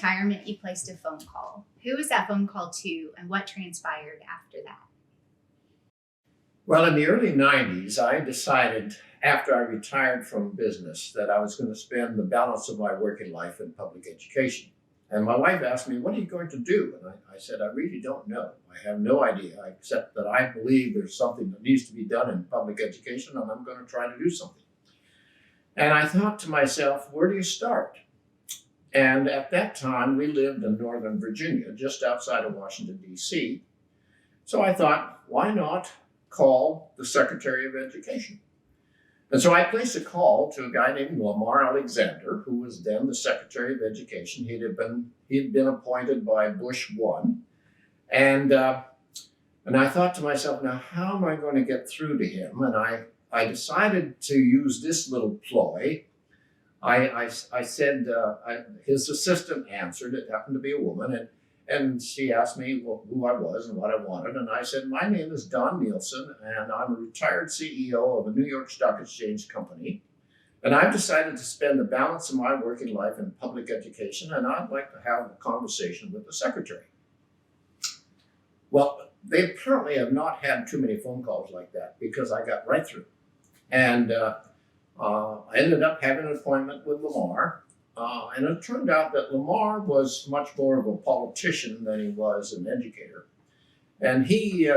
retirement, you placed a phone call. Who was that phone call to, and what transpired after that? Well, in the early 90s, I decided after I retired from business that I was going to spend the balance of my working life in public education. And my wife asked me, what are you going to do? And I said, I really don't know. I have no idea, except that I believe there's something that needs to be done in public education, and I'm going to try to do something. And I thought to myself, where do you start? And at that time, we lived in Northern Virginia, just outside of Washington, D.C. So I thought, why not call the Secretary of Education? And so I placed a call to a guy named Lamar Alexander, who was then the Secretary of Education. He had been appointed by Bush 1. And I thought to myself, now how am I going to get through to him? And I decided to use this little ploy. I said, his assistant answered, it happened to be a woman, and she asked me who I was and what I wanted. And I said, my name is Don Nielsen, and I'm a retired CEO of a New York Stock Exchange company. And I've decided to spend the balance of my working life in public education, and I'd like to have a conversation with the secretary. Well, they apparently have not had too many phone calls like that, because I got right through. And I ended up having an appointment with Lamar. And it turned out that Lamar was much more of a politician than he was an educator. And he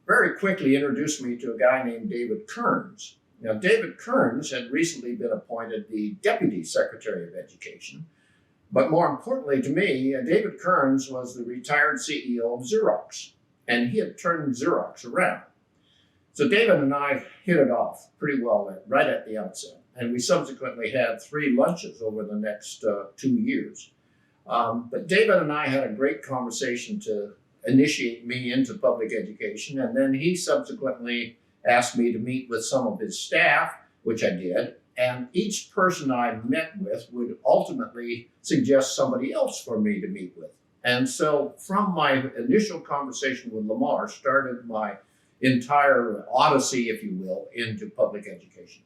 very quickly introduced me to a guy named David Kearns. Now, David Kearns had recently been appointed the Deputy Secretary of Education. But more importantly to me, David Kearns was the retired CEO of Xerox. And he had turned Xerox around. So David and I hit it off pretty well right at the outset. And we subsequently had 3 lunches over the next 2 years. But David and I had a great conversation to initiate me into public education. And then he subsequently asked me to meet with some of his staff, which I did. And each person I met with would ultimately suggest somebody else for me to meet with. And so from my initial conversation with Lamar started my entire odyssey, if you will, into public education.